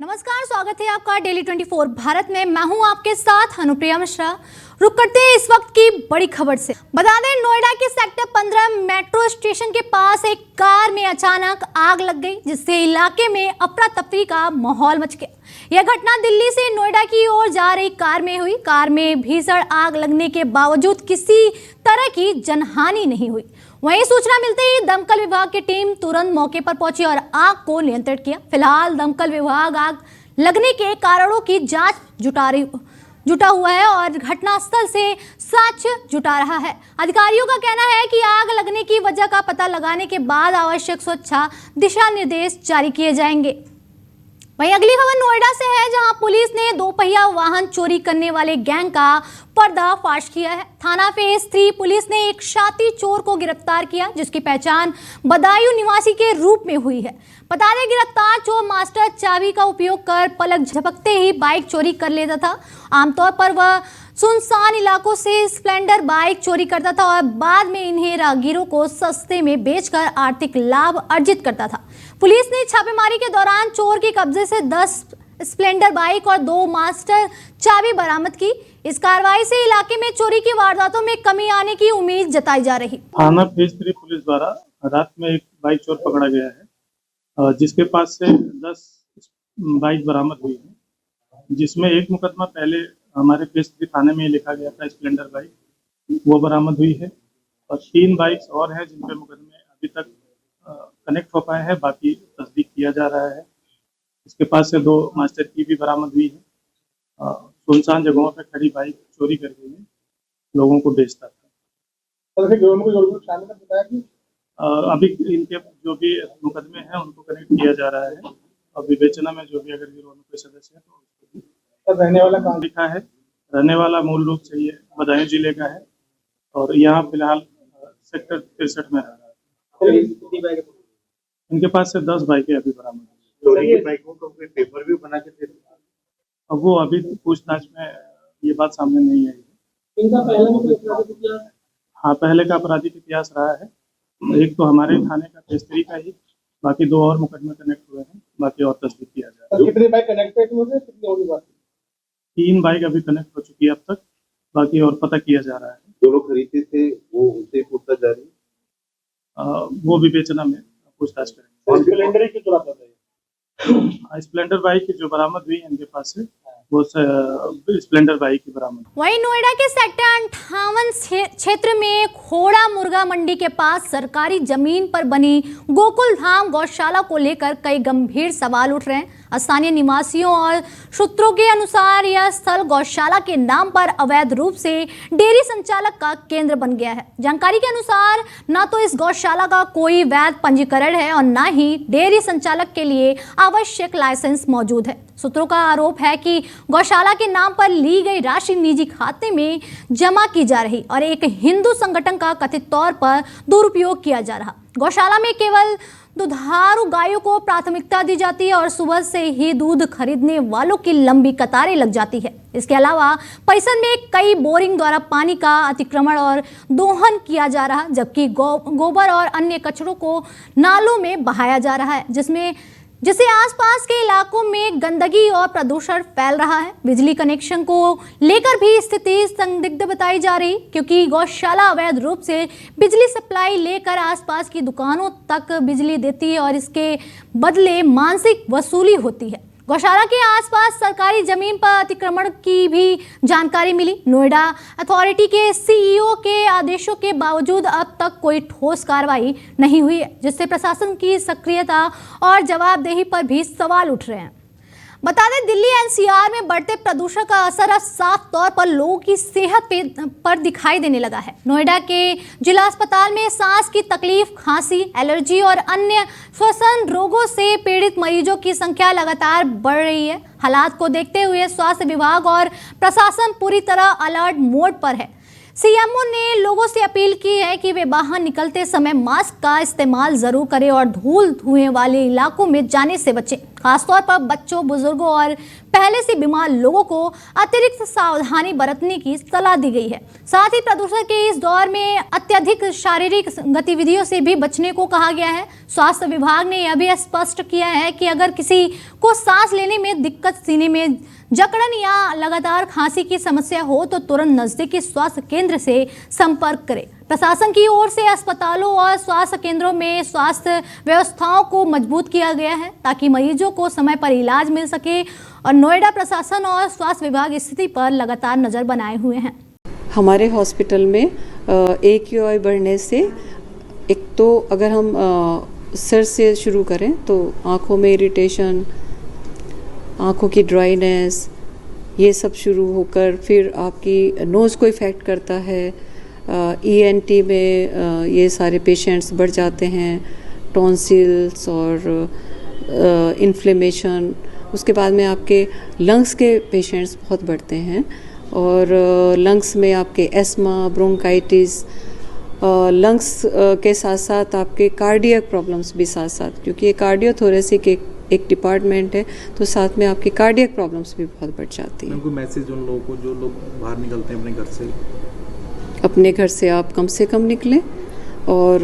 नमस्कार, स्वागत है आपका डेली 24 भारत में। मैं हूं आपके साथ अनुप्रिया मिश्रा। रुक करते हैं इस वक्त की बड़ी खबर से। बता दें, नोएडा के सेक्टर 15 मेट्रो स्टेशन के पास एक कार में अचानक आग लग गई, जिससे इलाके में अफरा तफरी का माहौल मच गया। यह घटना दिल्ली से नोएडा की ओर जा रही कार में हुई। कार में भीषण आग लगने के बावजूद किसी तरह की जनहानि नहीं हुई। वहीं सूचना मिलते ही दमकल विभाग की टीम तुरंत मौके पर पहुंची और आग को नियंत्रित किया। फिलहाल दमकल विभाग आग लगने के कारणों की जांच जुटा हुआ है और घटनास्थल से साक्ष्य जुटा रहा है। अधिकारियों का कहना है कि आग लगने की वजह का पता लगाने के बाद आवश्यक सुरक्षा दिशा निर्देश जारी किए जाएंगे। वहीं अगली खबर नोएडा से है, जहां पुलिस ने दोपहिया वाहन चोरी करने वाले गैंग का पर्दाफाश किया है। थाना फेज 3 पुलिस ने एक शाती चोर को गिरफ्तार किया, जिसकी पहचान बदायूं निवासी के रूप में हुई है। बता दें, गिरफ्तार चोर मास्टर चाबी का उपयोग कर पलक झपकते ही बाइक चोरी कर लेता था। आमतौर पर वह सुनसान इलाकों से स्प्लेंडर बाइक चोरी करता था और बाद में इन्हें राहगीरों को सस्ते में बेचकर आर्थिक लाभ अर्जित करता था। पुलिस ने छापेमारी के दौरान चोर के कब्जे से 10 स्प्लेंडर बाइक और 2 मास्टर चाबी बरामद की। इस कार्रवाई से इलाके में चोरी की वारदातों में कमी आने की उम्मीद जताई जा रही। थाना फेज 3 पुलिस द्वारा रात में एक बाइक चोर पकड़ा गया है, जिसके पास से 10 बाइक बरामद हुई है, जिसमें एक मुकदमा पहले हमारे फेज 3 थाने में लिखा गया था, स्प्लेंडर बाइक, वो बरामद हुई है और 3 बाइक्स और हैं जिन पे मुकदमे अभी तक कनेक्ट हो पाए हैं, बाकी तस्दीक किया जा रहा है। इसके पास से 2 मास्टर की भी बरामद हुई है। सुनसान जगहों पे खड़ी बाइक चोरी करके लोगों को बेचता था। अभी इनके जो भी मुकदमे हैं उनको कनेक्ट किया जा रहा है और विवेचना में जो भी अगर गिरोह में कोई सदस्य है तो रहने वाला कहाँ लिखा है। रहने वाला मूल रूप से ये बदायूं जिले का है और यहाँ फिलहाल सेक्टर 63 में रह रहा है। इनके पास से 10 बाइकें अभी बरामद हुई। बाइकों का पेपर भी बना के थे। अब वो अभी पूछताछ में ये बात सामने नहीं आई। इनका पहले हाँ, पहले का आपराधिक इतिहास रहा है। एक तो हमारे थाने का फेज 3 का ही, बाकी 2 और मुकदमे कनेक्ट हुए हैं, बाकी और तस्दीक किया जा रहा है। कितनी बाइक कनेक्टेड हुए थे, कितनी होगी बात? 3 बाइक अभी कनेक्ट हो चुकी है अब तक, बाकी और पता किया जा रहा है। जो लोग खरीदते थे वो उनसे पूछताछ जारी, वो विवेचना में पूछताछ करेंगे। स्प्लेंडर ही क्यों चलाता था? स्प्लेंडर बाइक जो बरामद हुई है इनके पास से वो स्प्लेंडर बाइक की बरामद। वहीं नोएडा के सेक्टर 58 क्षेत्र में खोड़ा मुर्गा मंडी के पास सरकारी जमीन पर बनी गोकुल धाम गौशाला को लेकर कई गंभीर सवाल उठ रहे हैं। स्थानीय निवासियों और सूत्रों के अनुसार यह स्थल गौशाला के नाम पर अवैध रूप से डेयरी संचालक का केंद्र बन गया है। जानकारी के अनुसार न तो इस गौशाला का कोई वैध पंजीकरण है और न ही डेयरी संचालक के लिए आवश्यक लाइसेंस मौजूद है। सूत्रों का आरोप है कि गौशाला के नाम पर ली गई राशि निजी खाते में जमा की जा रही और एक हिंदू संगठन का कथित तौर पर दुरुपयोग किया जा रहा। गौशाला में केवल दुधारू गायों को प्राथमिकता दी जाती है और सुबह से ही दूध खरीदने वालों की लंबी कतारें लग जाती है। इसके अलावा परिसर में कई बोरिंग द्वारा पानी का अतिक्रमण और दोहन किया जा रहा, जबकि गोबर और अन्य कचरों को नालों में बहाया जा रहा है, जिससे आसपास के इलाकों में गंदगी और प्रदूषण फैल रहा है। बिजली कनेक्शन को लेकर भी स्थिति संदिग्ध बताई जा रही, क्योंकि गौशाला अवैध रूप से बिजली सप्लाई लेकर आसपास की दुकानों तक बिजली देती है और इसके बदले मासिक वसूली होती है। गौशाला के आसपास सरकारी जमीन पर अतिक्रमण की भी जानकारी मिली। नोएडा अथॉरिटी के सीईओ के आदेशों के बावजूद अब तक कोई ठोस कार्रवाई नहीं हुई है, जिससे प्रशासन की सक्रियता और जवाबदेही पर भी सवाल उठ रहे हैं। बता दें, दिल्ली एनसीआर में बढ़ते प्रदूषण का असर अब साफ तौर पर लोगों की सेहत पर दिखाई देने लगा है। नोएडा के जिला अस्पताल में सांस की तकलीफ, खांसी, एलर्जी और अन्य श्वसन रोगों से पीड़ित मरीजों की संख्या लगातार बढ़ रही है। हालात को देखते हुए स्वास्थ्य विभाग और प्रशासन पूरी तरह अलर्ट मोड पर है। सीएमओ ने लोगों से अपील की है कि वे बाहर निकलते समय मास्क का इस्तेमाल जरूर करें और धूल धुएं वाले इलाकों में जाने से बचें। खासतौर पर बच्चों, बुजुर्गों और पहले से बीमार लोगों को अतिरिक्त सावधानी बरतने की सलाह दी गई है। साथ ही प्रदूषण के इस दौर में अत्यधिक शारीरिक गतिविधियों से भी बचने को कहा गया है। स्वास्थ्य विभाग ने यह भी स्पष्ट किया है कि अगर किसी को सांस लेने में दिक्कत, सीने में जकड़न या लगातार खांसी की समस्या हो तो तुरंत नजदीकी स्वास्थ्य केंद्र से संपर्क करें। प्रशासन की ओर से अस्पतालों और स्वास्थ्य केंद्रों में स्वास्थ्य व्यवस्थाओं को मजबूत किया गया है ताकि मरीजों को समय पर इलाज मिल सके और नोएडा प्रशासन और स्वास्थ्य विभाग स्थिति पर लगातार नजर बनाए हुए हैं। हमारे हॉस्पिटल में AQI बढ़ने से एक तो अगर हम सर से शुरू करें तो आँखों में इरिटेशन, आँखों की ड्राइनेस, ये सब शुरू होकर फिर आपकी नोज़ को इफ़ेक्ट करता है। ENT में ये सारे पेशेंट्स बढ़ जाते हैं, टॉन्सिल्स और इन्फ्लेमेशन। उसके बाद में आपके लंग्स के पेशेंट्स बहुत बढ़ते हैं और लंग्स में आपके एस्मा, ब्रोंकाइटिस, लंग्स के साथ साथ आपके कार्डियक प्रॉब्लम्स भी साथ साथ, क्योंकि ये कार्डियोथोरेसिक एक डिपार्टमेंट है तो साथ में आपकी कार्डियक प्रॉब्लम्स भी बहुत बढ़ जाती हैं। कोई मैसेज उन लोगों को जो लोग बाहर निकलते हैं अपने घर से? अपने घर से आप कम से कम निकलें और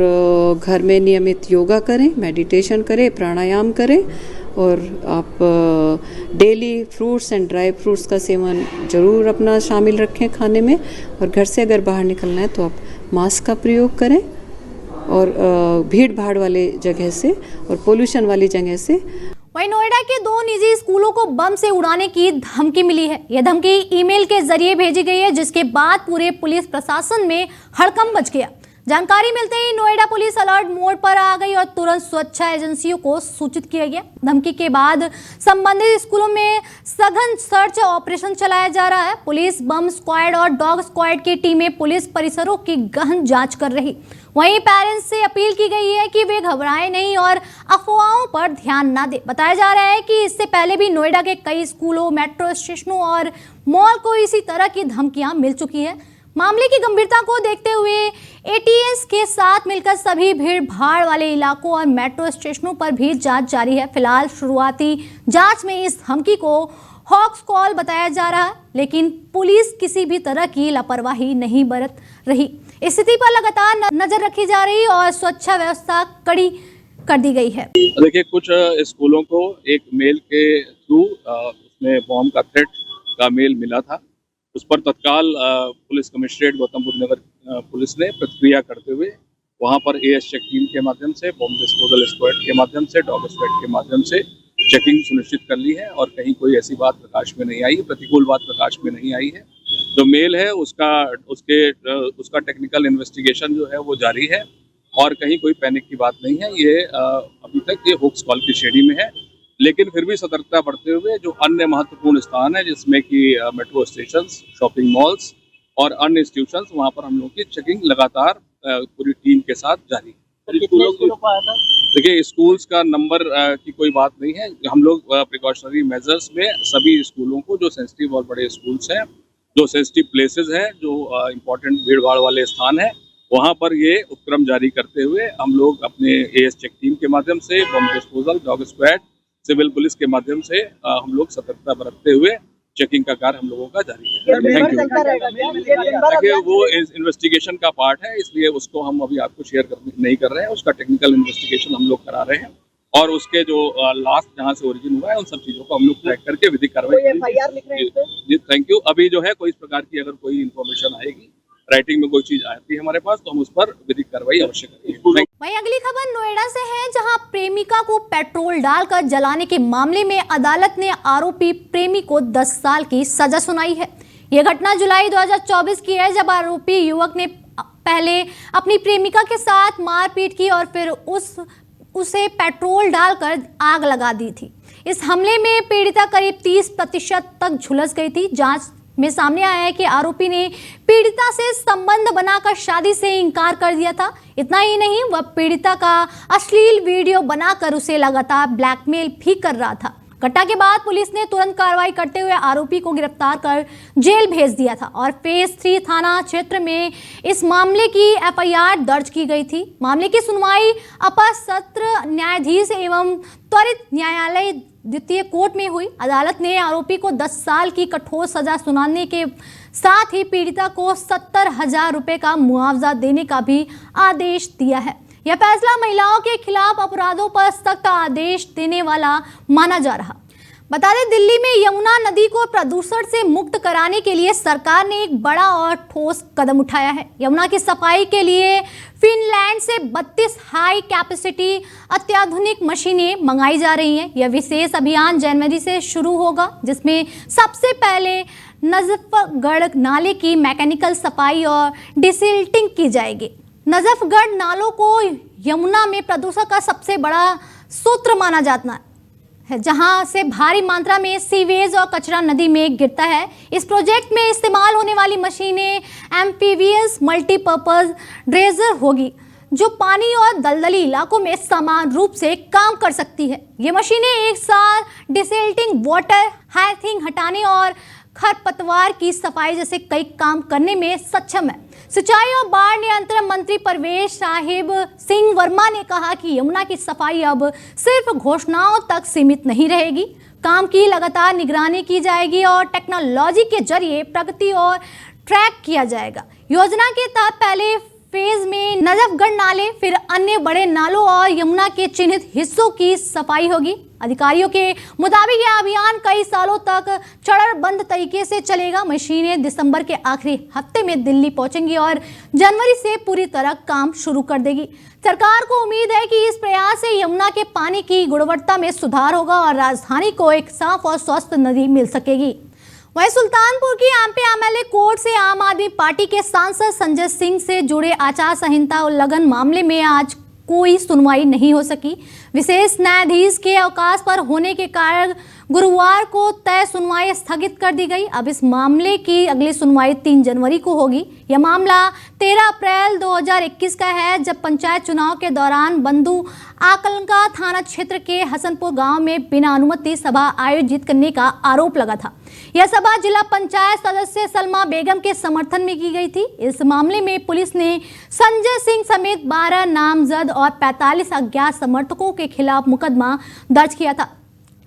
घर में नियमित योगा करें, मेडिटेशन करें, प्राणायाम करें और आप daily fruits and dry fruits का सेवन ज़रूर अपना शामिल रखें खाने में। और घर से अगर बाहर निकलना है तो आप मास्क का प्रयोग करें और भीड़ भाड़ वाले जगह से और पोल्यूशन वाली जगह से। वहीं नोएडा के 2 निजी स्कूलों को बम से उड़ाने की धमकी मिली है। यह धमकी ईमेल के जरिए भेजी गई है, जिसके बाद पूरे पुलिस प्रशासन में हड़कंप मच गया। जानकारी मिलते ही नोएडा पुलिस अलर्ट मोड पर आ गई और तुरंत सुरक्षा एजेंसियों को सूचित किया गया। धमकी के बाद संबंधित स्कूलों में सघन सर्च ऑपरेशन चलाया जा रहा है। पुलिस, बम स्क्वाड और डॉग स्क्वाड की टीमें पुलिस परिसरों की गहन जांच कर रही। वहीं पेरेंट्स से अपील की गई है कि वे घबराएं नहीं और अफवाहों पर ध्यान ना दें। बताया जा रहा है कि इससे पहले भी नोएडा के कई स्कूलों, मेट्रो स्टेशनों और मॉल को इसी तरह की धमकियां मिल चुकी है। मामले की गंभीरता को देखते हुए ATS के साथ मिलकर सभी भीड़ भाड़ वाले इलाकों और मेट्रो स्टेशनों पर भी जांच जारी है। फिलहाल शुरुआती जांच में इस धमकी को हॉक्स कॉल बताया जा रहा है, लेकिन पुलिस किसी भी तरह की लापरवाही नहीं बरत रही। स्थिति पर लगातार नजर रखी जा रही और सुरक्षा व्यवस्था कड़ी कर दी गई है। देखिए, कुछ स्कूलों को एक मेल के थ्रू उसमें बॉम्ब का थ्रेट का मेल मिला था। उस पर तत्काल पुलिस कमिश्नरेट गौतम बुद्ध नगर पुलिस ने प्रतिक्रिया करते हुए वहां पर AS चेक टीम के माध्यम से, बॉम्ब डिस्पोजल स्क्वाड के माध्यम से, डॉग स्क्वाड के माध्यम से चेकिंग सुनिश्चित कर ली है और कहीं कोई ऐसी बात प्रकाश में नहीं आई, प्रतिकूल बात प्रकाश में नहीं आई है। जो मेल है उसका टेक्निकल इन्वेस्टिगेशन जो है वो जारी है और कहीं कोई पैनिक की बात नहीं है। ये अभी तक ये होक्स कॉल की श्रेणी में है, लेकिन फिर भी सतर्कता बढ़ते हुए जो अन्य महत्वपूर्ण स्थान है जिसमें कि मेट्रो स्टेशन, शॉपिंग मॉल्स और अन्य इंस्टीट्यूशंस, वहाँ पर हम लोग की चेकिंग लगातार पूरी टीम के साथ जारी है। देखिए, स्कूल्स का नंबर की कोई बात नहीं है। हम लोग प्रिकॉशनरी मेजर्स में सभी स्कूलों को, जो सेंसिटिव और बड़े स्कूल्स हैं, जो सेंसिटिव प्लेसेस हैं, जो इम्पोर्टेंट भीड़ भाड़ वाले स्थान हैं, वहाँ पर ये उपक्रम जारी करते हुए हम लोग अपने AS चेक टीम के माध्यम से, bomb disposal, dog squad, civil police के माध्यम से हम लोग सतर्कता बरतते हुए चेकिंग का कार्य हम लोगों का जारी है। Thank you. देखिए, वो इन्वेस्टिगेशन का पार्ट है, इसलिए उसको हम अभी आपको शेयर नहीं कर रहे हैं। उसका टेक्निकल इन्वेस्टिगेशन हम लोग करा रहे हैं और उसके जो लास्ट जहाँ से ओरिजिन हुआ है उन सब चीजों को हम लोग ट्रैक करके विधिक कार्रवाई करेंगे। जी, थैंक यू। अभी जो है कोई इस प्रकार की अगर कोई इन्फॉर्मेशन आएगी, राइटिंग में कोई चीज आती है हमारे पास, तो हम उस पर विधिक कार्रवाई अवश्य करेंगे। वहीं अगली खबर नोएडा से है, जहां प्रेमिका को पेट्रोल डालकर जलाने के मामले में अदालत ने आरोपी प्रेमी को 10 साल की सजा सुनाई है। यह घटना जुलाई 2024 की है, जब आरोपी युवक ने पहले अपनी प्रेमिका के साथ मारपीट की और फिर उसे पेट्रोल डालकर आग लगा दी थी। इस हमले में पीड़िता करीब 30% तक झुलस गई थी। जांच में सामने आया है कि आरोपी ने पीड़िता से संबंध बनाकर शादी से इनकार कर दिया था। इतना ही नहीं, वह पीड़िता का अश्लील वीडियो बनाकर उसे लगातार ब्लैकमेल भी कर रहा था। घटना के बाद पुलिस ने तुरंत कार्रवाई करते हुए आरोपी को गिरफ्तार कर जेल भेज दिया था और फेज 3 थाना क्षेत्र में इस मामले की FIR दर्ज की गई थी। मामले की सुनवाई अपर सत्र न्यायाधीश एवं त्वरित न्यायालय द्वितीय कोर्ट में हुई। अदालत ने आरोपी को 10 साल की कठोर सजा सुनाने के साथ ही पीड़िता को 70,000 रुपए का मुआवजा देने का भी आदेश दिया है। यह फैसला महिलाओं के खिलाफ अपराधों पर सख्त आदेश देने वाला माना जा रहा। बता दें, दिल्ली में यमुना नदी को प्रदूषण से मुक्त कराने के लिए सरकार ने एक बड़ा और ठोस कदम उठाया है। यमुना की सफाई के लिए फिनलैंड से 32 हाई कैपेसिटी अत्याधुनिक मशीनें मंगाई जा रही हैं। यह विशेष अभियान जनवरी से शुरू होगा, जिसमें सबसे पहले नजफगढ़ नाले की मैकेनिकल सफाई और डिसिल्टिंग की जाएगी। नजफगढ़ नालों को यमुना में प्रदूषण का सबसे बड़ा स्रोत माना जाता है, जहां से भारी मात्रा में सीवेज और कचरा नदी में गिरता है। इस प्रोजेक्ट में इस्तेमाल होने वाली मशीनें एम्फीबियस मल्टीपर्पज ड्रेजर होगी, जो पानी और दलदली इलाकों में समान रूप से काम कर सकती है। ये मशीनें एक साथ डिसिल्टिंग, वाटर हाइथिंग हटाने और खरपतवार की सफाई जैसे कई काम करने में सक्षम है। सिंचाई और बाढ़ नियंत्रण मंत्री परवेश साहिब सिंह वर्मा ने कहा कि यमुना की सफाई अब सिर्फ घोषणाओं तक सीमित नहीं रहेगी। काम की लगातार निगरानी की जाएगी और टेक्नोलॉजी के जरिए प्रगति और ट्रैक किया जाएगा। योजना के तहत पहले फेज में नजफगढ़ नाले, फिर अन्य बड़े नालों और यमुना के चिन्हित हिस्सों की सफाई होगी। अधिकारियों के मुताबिक यह अभियान कई सालों तक चरणबद्ध तरीके से चलेगा। मशीनें दिसंबर के आखिरी हफ्ते में दिल्ली पहुंचेंगी और जनवरी से पूरी तरह काम शुरू कर देगी। सरकार को उम्मीद है कि इस प्रयास से यमुना के पानी की गुणवत्ता में सुधार होगा और राजधानी को एक साफ और स्वस्थ नदी मिल सकेगी। वहीं सुल्तानपुर की एमपी एमएलए कोर्ट से आम आदमी पार्टी के सांसद संजय सिंह से जुड़े आचार संहिता उल्लंघन मामले में आज कोई सुनवाई नहीं हो सकी। विशेष न्यायाधीश के अवकाश पर होने के कारण गुरुवार को तय सुनवाई स्थगित कर दी गई। अब इस मामले की अगली सुनवाई 3 जनवरी को होगी। यह मामला 13 अप्रैल 2021 का है, जब पंचायत चुनाव के दौरान बंधु आकलका थाना क्षेत्र के हसनपुर गांव में बिना अनुमति सभा आयोजित करने का आरोप लगा था। यह सभा जिला पंचायत सदस्य सलमा बेगम के समर्थन में की गई थी। इस मामले में पुलिस ने संजय सिंह समेत 12 नामजद और 45 अज्ञात समर्थकों के खिलाफ मुकदमा दर्ज किया था।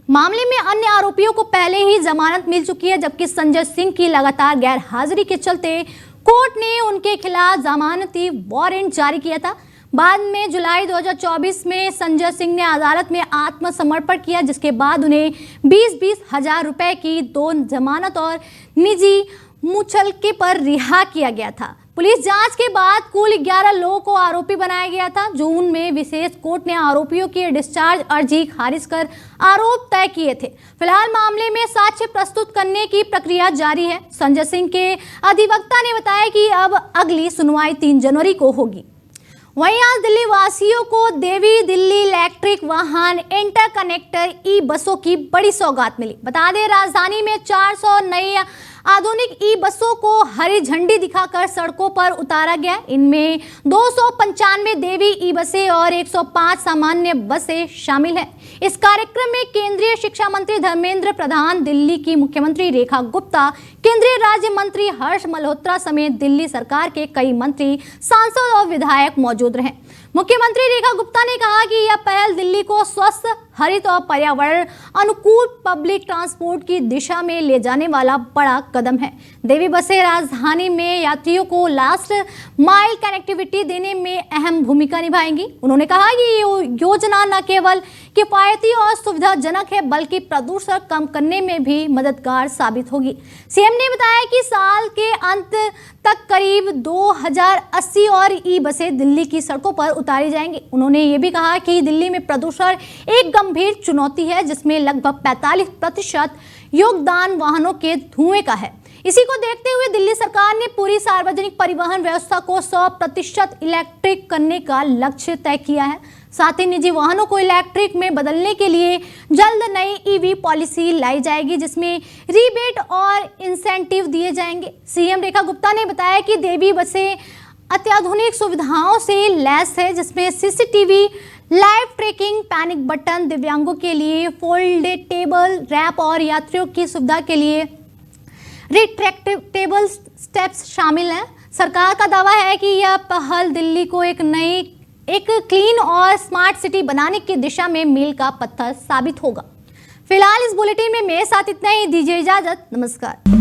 मामले में अन्य आरोपियों को पहले ही जमानत मिल चुकी है, जबकि संजय सिंह की लगातार गैर हाजिरी के चलते कोर्ट ने उनके खिलाफ जमानती वारंट जारी किया था। बाद में जुलाई 2024 में संजय सिंह ने अदालत में आत्मसमर्पण किया, जिसके बाद उन्हें 20-20 हजार रुपए की 2 जमानत और निजी मुचलके पर रिहा किया गया था। पुलिस जांच के बाद कुल 11 लोगों को आरोपी बनाया गया था। जून में विशेष कोर्ट ने आरोपियों की डिस्चार्ज अर्जी खारिज कर आरोप तय किए थे। फिलहाल मामले में साक्ष्य प्रस्तुत करने की प्रक्रिया जारी है। संजय सिंह के अधिवक्ता ने बताया कि अब अगली सुनवाई 3 जनवरी को होगी। वहीं आज दिल्ली वासियों को देवी दिल्ली इलेक्ट्रिक वाहन इंटरकनेक्टर ई बसों की बड़ी सौगात मिली। बता दें, राजधानी में 400 नई आधुनिक ई बसों को हरी झंडी दिखाकर सड़कों पर उतारा गया। इनमें 295 देवी ई बसें और 105 सामान्य बसें शामिल हैं। इस कार्यक्रम में केंद्रीय शिक्षा मंत्री धर्मेंद्र प्रधान, दिल्ली की मुख्यमंत्री रेखा गुप्ता, केंद्रीय राज्य मंत्री हर्ष मल्होत्रा समेत दिल्ली सरकार के कई मंत्री, सांसद और विधायक मौजूद रहे। मुख्यमंत्री रेखा गुप्ता ने कहा कि यह पहल दिल्ली को स्वस्थ, हरित और पर्यावरण अनुकूल पब्लिक ट्रांसपोर्ट की दिशा में ले जाने वाला बड़ा कदम है। देवी बसें राजधानी में यात्रियों को लास्ट माइल कनेक्टिविटी देने में अहम भूमिका निभाएंगी। उन्होंने कहा कि ये योजना न केवल किफायती और सुविधाजनक है, बल्कि प्रदूषण कम करने में भी मददगार साबित होगी। सीएम ने बताया कि साल के अंत तक करीब 2080 और ई बसें दिल्ली की सड़कों पर उतारी जाएंगी। उन्होंने ये भी कहा कि दिल्ली में प्रदूषण एक गंभीर चुनौती है, जिसमें लगभग 45% योगदान वाहनों के धुएं का है। इसी को देखते हुए दिल्ली सरकार ने पूरी सार्वजनिक परिवहन व्यवस्था को 100% इलेक्ट्रिक करने का लक्ष्य तय किया है। साथ ही निजी वाहनों को इलेक्ट्रिक में बदलने के लिए जल्द नई ईवी पॉलिसी लाई जाएगी, जिसमें रिबेट और इंसेंटिव दिए जाएंगे। सीएम रेखा गुप्ता ने बताया कि देवी बसें अत्याधुनिक सुविधाओं से लैस है, जिसमें CCTV, live tracking, panic button, दिव्यांगों के लिए फोल्डेबल रैप और यात्रियों की सुविधा के लिए रिट्रैक्टेबल स्टेप्स शामिल हैं। सरकार का दावा है कि यह पहल दिल्ली को एक क्लीन और स्मार्ट सिटी बनाने की दिशा में मील का पत्थर साबित होगा। फिलहाल इस बुलेटिन में मेरे साथ इतना ही, दीजिए इजाजत, नमस्कार।